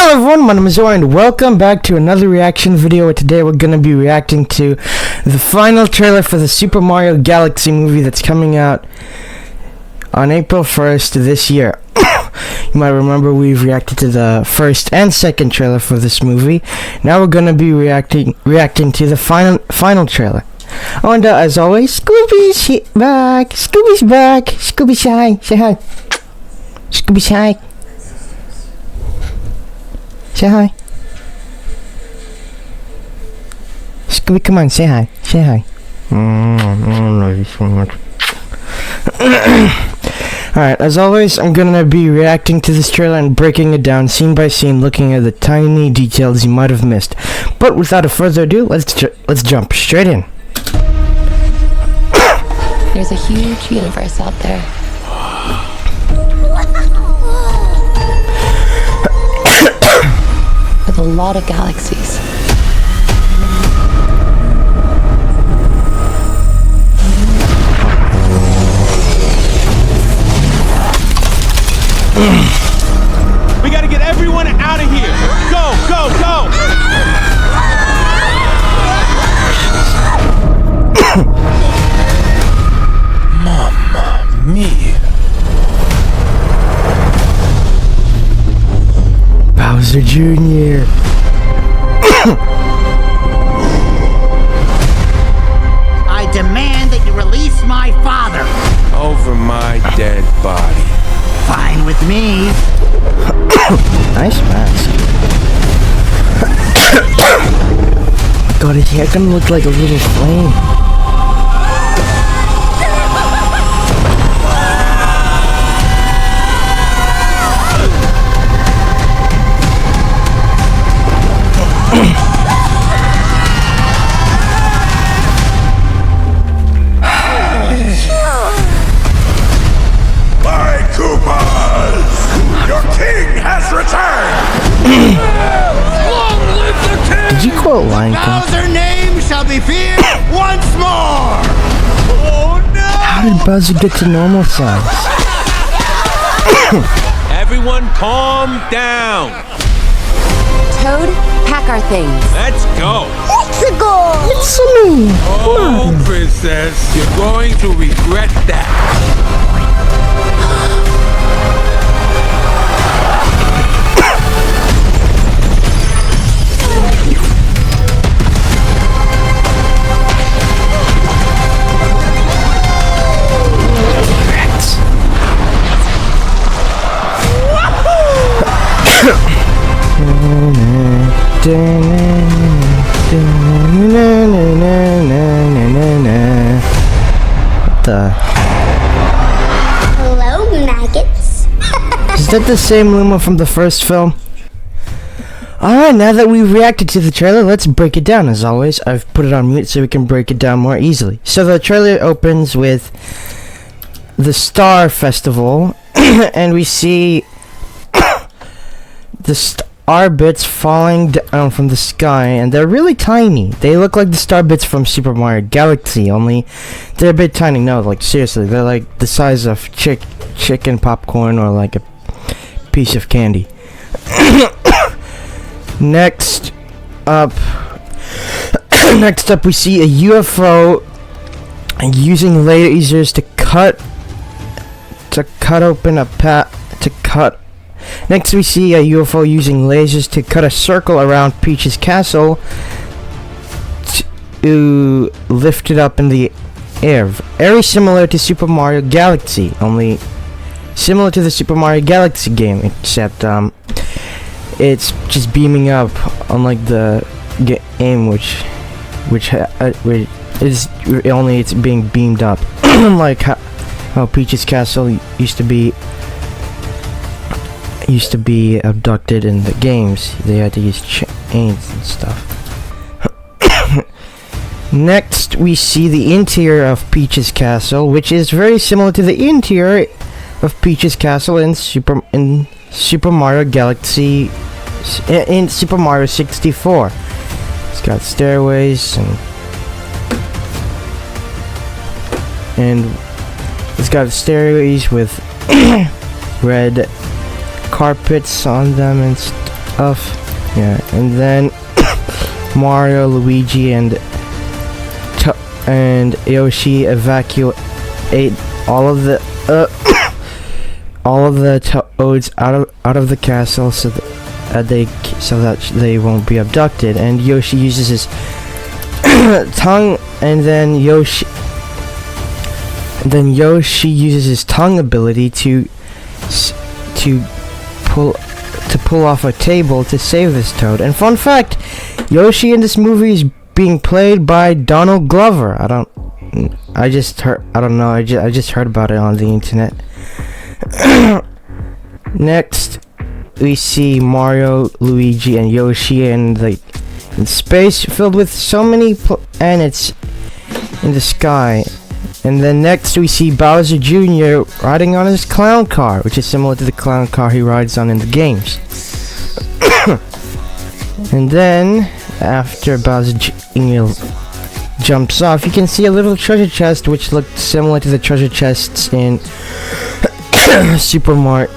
Hello everyone, my name is Zora and welcome back to another reaction video. Today we're going to be reacting to the final trailer for the Super Mario Galaxy movie that's coming out on April 1st this year. You might remember we've reacted to the first and second trailer for this movie. Now we're going to be reacting to the final trailer. Oh, and as always, Scooby's back. Scooby's back. Scooby, say hi. Say hi. Scooby, say hi. Say hi. Scooby, come on, say hi. Say hi. I love you so much. Alright, as always, I'm gonna be reacting to this trailer and breaking it down scene by scene, looking at the tiny details you might have missed. But without a further ado, let's jump straight in. There's a huge universe out there. With a lot of galaxies. We gotta get everyone out of here! Go, go, go! Mamma mia! Bowser Jr. I demand that you release my father. Over my dead body. Fine with me. Nice mask. God, his hair gonna look like a little flame. Did you quote Lion King? Bowser's name shall be feared once more. Oh no! How did Bowser get to normal size? Everyone calm down! Toad, pack our things. Let's go! It's me! Oh, princess, you're going to regret that. What the? Hello, maggots. Is that the same Luma from the first film? Alright, now that we've reacted to the trailer, let's break it down. As always, I've put it on mute so we can break it down more easily. So the trailer opens with the Star Festival, and we see the star bits falling down from the sky, and they're really tiny. They look like the star bits from Super Mario Galaxy, only they're a bit tiny. No, like seriously, they're like the size of chicken popcorn or like a piece of candy. Next up, we see a UFO using lasers to cut open a Next, we see a UFO using lasers to cut a circle around Peach's castle to lift it up in the air. Very similar to Super Mario Galaxy, only similar to the Super Mario Galaxy game, except it's just beaming up, unlike the game, which is only it's being beamed up, like how Peach's castle used to be abducted in the games. They had to use chains and stuff. Next, we see the interior of Peach's castle, which is very similar to the interior of Peach's castle in Super Mario Galaxy, in Super Mario 64. It's got stairways and it's got stairways with red carpets on them and of, yeah, and then Mario, Luigi, and Yoshi evacuate all of the toads out of the castle so that they won't be abducted. And Yoshi uses his tongue, and then Yoshi uses his tongue ability to pull off a table to save this toad. And fun fact, Yoshi in this movie is being played by Donald Glover. I just heard about it on the internet. Next, we see Mario, Luigi, and Yoshi in space filled with so many planets in the sky. And then next we see Bowser Jr. riding on his clown car, which is similar to the clown car he rides on in the games. And then, after Bowser Jr. jumps off, you can see a little treasure chest which looked similar to the treasure chests in Super Mario,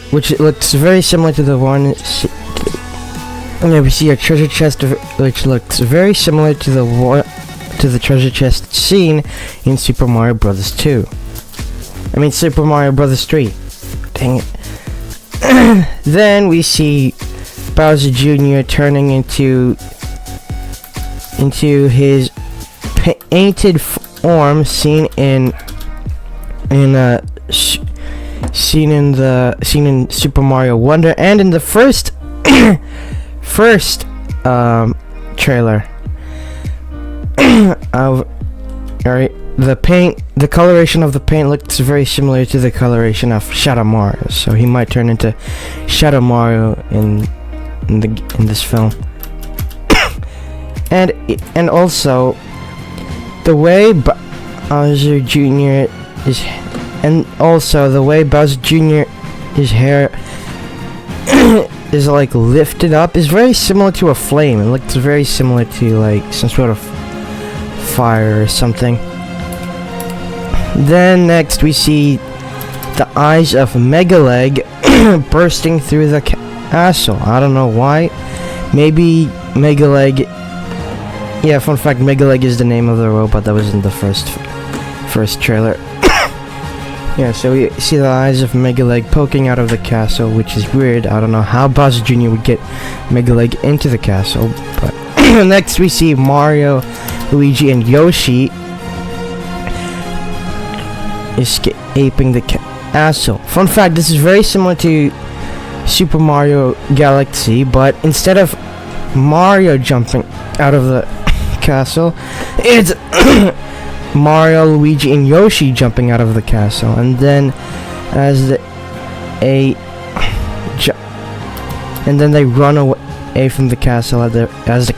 which looks very similar to the one. And we see a treasure chest which looks very similar to the treasure chest seen in Super Mario Bros. 2. I mean Super Mario Bros. 3. Dang it. Then we see Bowser Jr. turning into his painted form seen in Super Mario Wonder and in the first trailer. The coloration of the paint looks very similar to the coloration of Shadow Mario, so he might turn into Shadow Mario in this film. and also the way Bowser Jr. his hair is like lifted up is very similar to a flame. It looks very similar to like some sort of fire or something. Then next we see the eyes of Megaleg bursting through the castle. I don't know why. Maybe Megaleg. Yeah, fun fact, Megaleg is the name of the robot that was in the first trailer. Yeah, so we see the eyes of Megaleg poking out of the castle, which is weird. I don't know how Bowser Jr. would get Megaleg into the castle, but next we see Mario, Luigi, and Yoshi escaping the castle. Fun fact, this is very similar to Super Mario Galaxy, but instead of Mario jumping out of the castle, it's Mario, Luigi, and Yoshi jumping out of the castle. And then they run away from the castle as the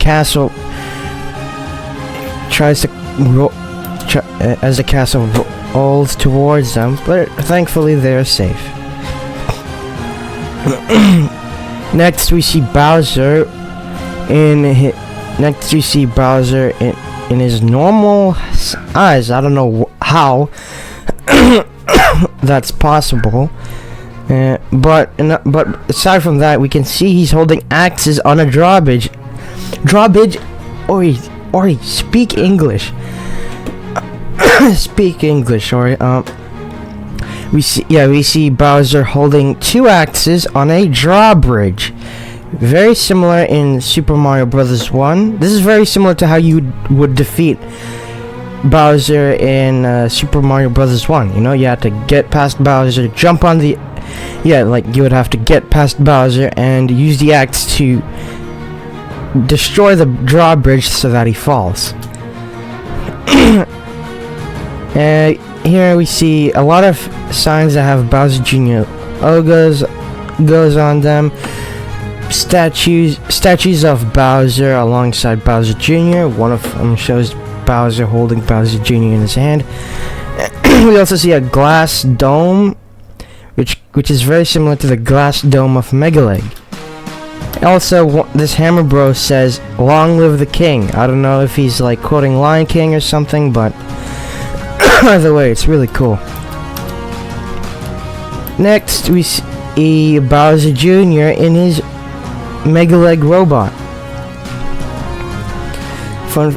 castle rolls towards them, but thankfully they're safe. Next we see Bowser in his normal size. I don't know how that's possible, but aside from that, we can see he's holding axes on a drawbridge. Ori, speak English. Speak English, Ori. We see Bowser holding 2 axes on a drawbridge. Very similar in Super Mario Bros. 1. This is very similar to how you would defeat Bowser in Super Mario Bros. 1. You know, you had to get past Bowser, jump on the... Yeah, like, you would have to get past Bowser and use the axe to destroy the drawbridge so that he falls. Here we see a lot of signs that have Bowser Jr. logos on them. Statues of Bowser alongside Bowser Jr. One of them shows Bowser holding Bowser Jr. in his hand. We also see a glass dome, which is very similar to the glass dome of Megaleg. Also, this Hammer Bro says, "Long live the king." I don't know if he's like quoting Lion King or something, but either way, it's really cool. Next, we see Bowser Jr. in his Mega Leg robot. Fun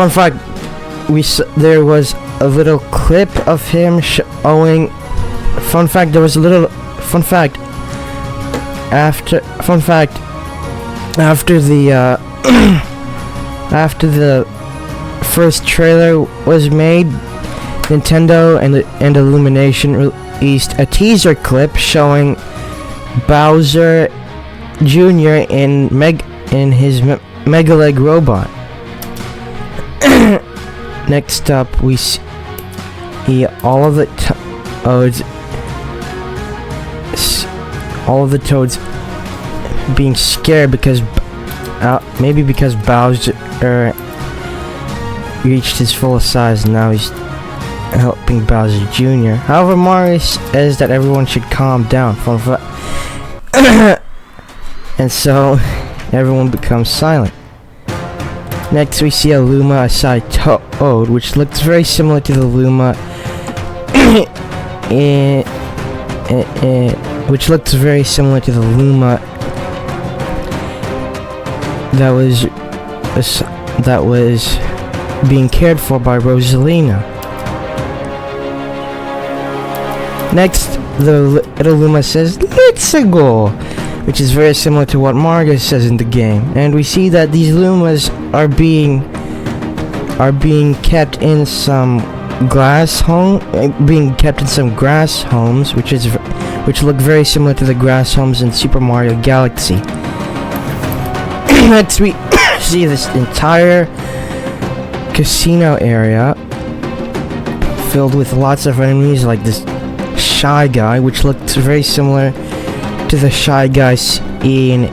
fact: there was a little clip of him showing. Fun fact: there was a little. Fun fact. After the after the first trailer was made, Nintendo and Illumination released a teaser clip showing Bowser Jr. in his Mega Leg robot. Next up, we see all of the Toads being scared because maybe because Bowser reached his fullest size and now he's helping Bowser Jr. However, Mario says that everyone should calm down. And so everyone becomes silent. Next we see a Luma aside Toad, which looks very similar to the Luma which looks very similar to the Luma that was being cared for by Rosalina. Next, the little Luma says, "Let's go," which is very similar to what Mario says in the game. And we see that these Lumas are being kept in some grass homes, which look very similar to the grass homes in Super Mario Galaxy. Next, we see this entire casino area filled with lots of enemies, like this Shy Guy, which looks very similar to the Shy Guy in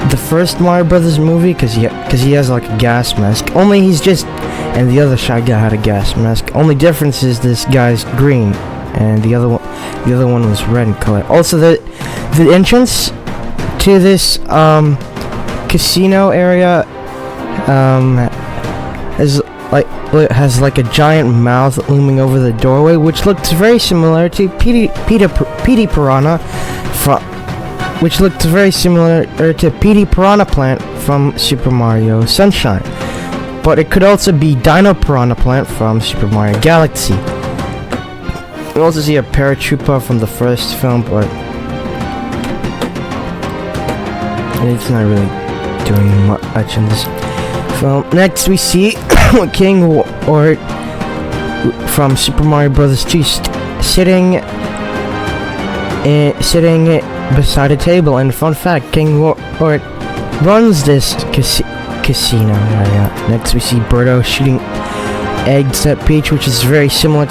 the first Mario Brothers movie, because he has like a gas mask. Only he's just, and the other Shy Guy had a gas mask. Only difference is this guy's green, and the other one was red in color. Also, the entrance to this casino area has like a giant mouth looming over the doorway, which looks very similar to Petey Piranha Plant from Super Mario Sunshine. But it could also be Dino Piranha Plant from Super Mario Galaxy. We also see a paratrooper from the first film, but it's not really doing much in this film. Next, we see King Wart from Super Mario Bros. 2 sitting beside a table. And fun fact, King Wart runs this casino area. Next, we see Birdo shooting eggs at Peach, which is very similar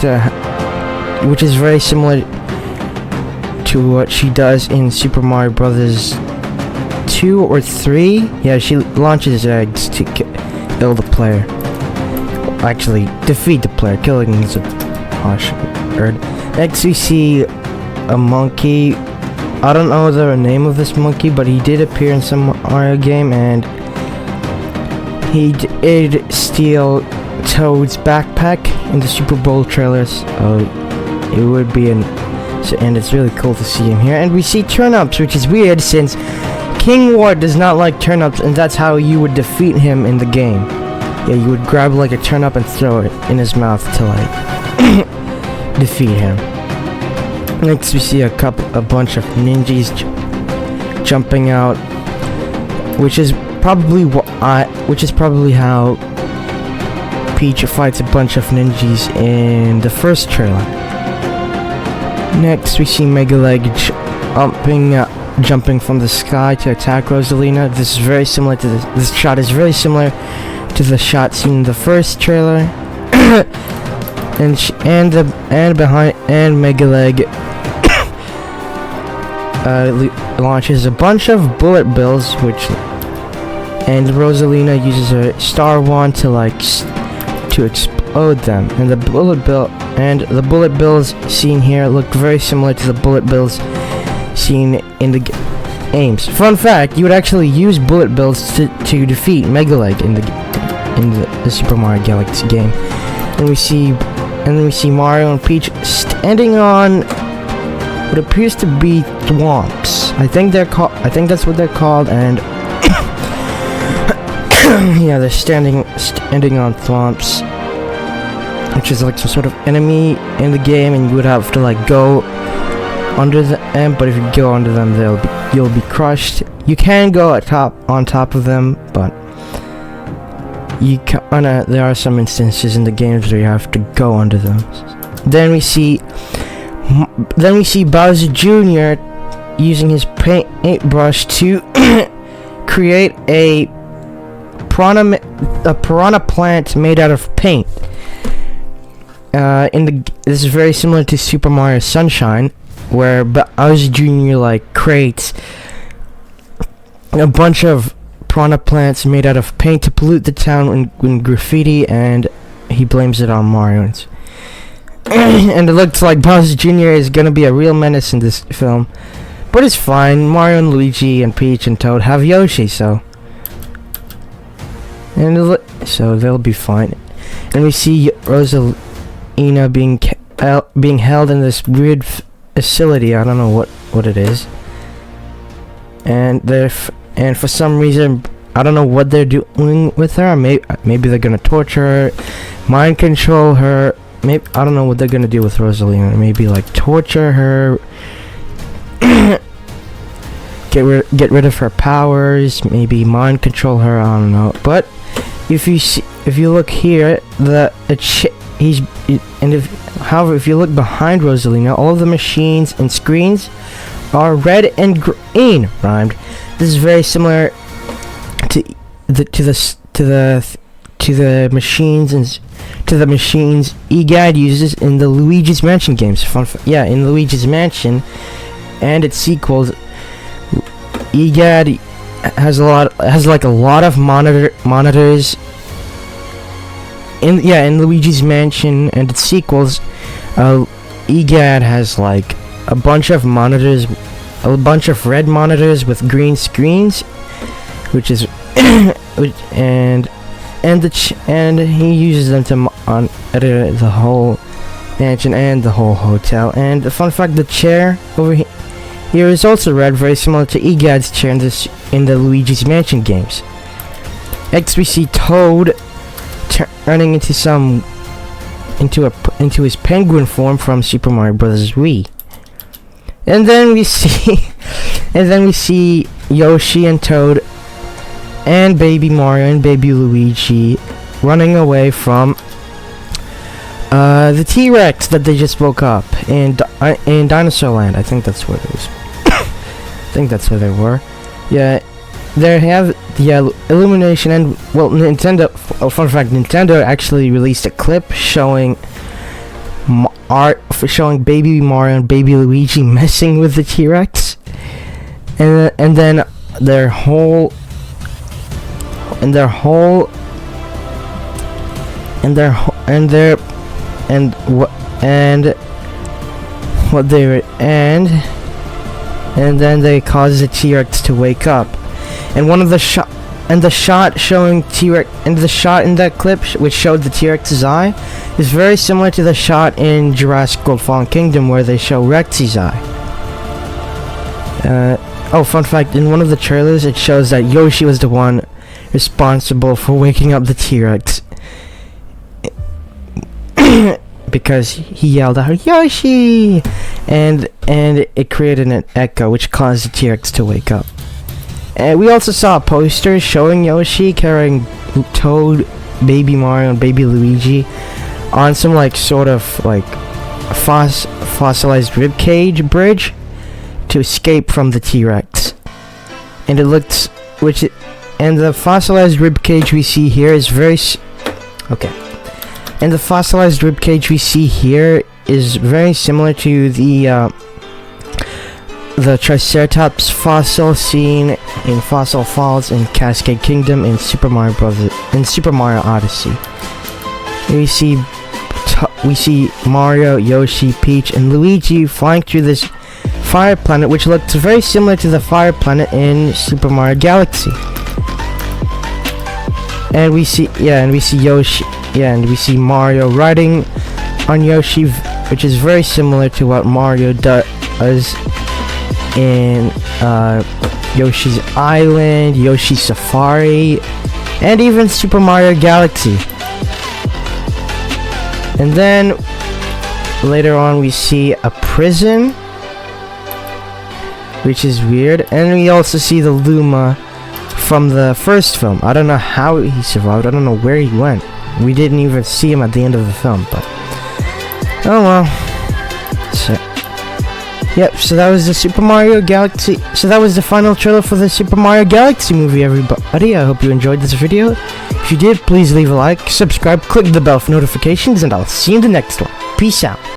to what she does in Super Mario Bros. 2 or 3. Yeah, she launches eggs to kill the player. Actually, defeat the player. Killing is a harsh word. Next, we see a monkey. I don't know the name of this monkey, but he did appear in some Mario game, and he did steal Toad's backpack in the Super Bowl trailers. It would be and it's really cool to see him here. And we see turnips, which is weird since King Wart does not like turnips, and that's how you would defeat him in the game. Yeah, you would grab like a turnip and throw it in his mouth to like defeat him. Next, we see a bunch of ninjas jumping out, which is probably how Peach fights a bunch of ninjas in the first trailer. Next, we see Mega Leg jumping from the sky to attack Rosalina. This is very similar to this shot is very similar to the shot seen in the first trailer. and Mega Leg launches a bunch of bullet bills, and Rosalina uses her star wand to explode them. And the bullet bills seen here look very similar to the bullet bills seen in the games. Fun fact: you would actually use bullet bills to defeat Mega Leg in the Super Mario Galaxy game. And we see Mario and Peach standing on what appears to be thwomps. I think that's what they're called, and yeah, they're standing on thwomps, which is like some sort of enemy in the game, and you would have to like go under them. But if you go under them, you'll be crushed. You can go on top of them, but there are some instances in the games where you have to go under them. Then we see Bowser Jr. using his paintbrush to create a piranha plant made out of paint. This is very similar to Super Mario Sunshine, where Bowser Jr. like creates a bunch of piranha plants made out of paint to pollute the town with graffiti, and he blames it on Mario. And it looks like Bowser Jr. is gonna be a real menace in this film, but it's fine. Mario and Luigi and Peach and Toad have Yoshi, so they'll be fine. And we see Rosalina being held in this weird facility. I don't know what it is, and for some reason, I don't know what they're doing with her. Maybe they're gonna torture her, mind control her. Maybe I don't know what they're gonna do with Rosalina. Maybe like torture her, get rid of her powers. Maybe mind control her. I don't know. But if you look here, however, if you look behind Rosalina, all of the machines and screens are red and green. Rhymed. This is very similar to the machines EGAD uses in the Luigi's Mansion games. In Luigi's Mansion and its sequels, EGAD has a lot of monitors. In Luigi's Mansion and its sequels, EGAD has like a bunch of monitors, a bunch of red monitors with green screens, which is and he uses them to edit the whole mansion and the whole hotel. And the fun fact, the chair over here is also red, very similar to EGAD's chair in the Luigi's Mansion games. Next, we see Toad turning into his penguin form from Super Mario Bros. Wii. And then we see Yoshi and Toad and Baby Mario and Baby Luigi running away from the T-Rex that they just woke up in Dinosaur Land. I think that's where it was. I think that's where they were. Yeah, they have the illumination, and well, Nintendo. Fun fact: Nintendo actually released a clip showing showing Baby Mario and Baby Luigi messing with the T-Rex, and then then they cause the T-Rex to wake up. And the shot showing T-Rex, and the shot in that clip which showed the T-Rex's eye is very similar to the shot in Jurassic World Fallen Kingdom where they show Rexy's eye. Fun fact, in one of the trailers it shows that Yoshi was the one responsible for waking up the T-Rex because he yelled out Yoshi, and it created an echo which caused the T-Rex to wake up. And we also saw a poster showing Yoshi carrying Toad, Baby Mario, and Baby Luigi on some sort of fossilized ribcage bridge to escape from the T-Rex. And the fossilized ribcage we see here is very And the fossilized ribcage we see here is very similar to the Triceratops fossil seen in Fossil Falls in Cascade Kingdom in Super Mario Odyssey. We see Mario, Yoshi, Peach, and Luigi flying through this fire planet, which looks very similar to the fire planet in Super Mario Galaxy. And we see Yoshi. And we see Mario riding on Yoshi, which is very similar to what Mario was in Yoshi's Island, Yoshi's Safari, and even Super Mario Galaxy. And then later on we see a prison, which is weird, and we also see the Luma from the first film. I don't know how he survived. I don't know where he went. We didn't even see him at the end of the film, but oh well. So, yep, so that was the Super Mario Galaxy. So that was the final trailer for the Super Mario Galaxy movie, everybody. I hope you enjoyed this video. If you did, please leave a like, subscribe, click the bell for notifications, and I'll see you in the next one. Peace out.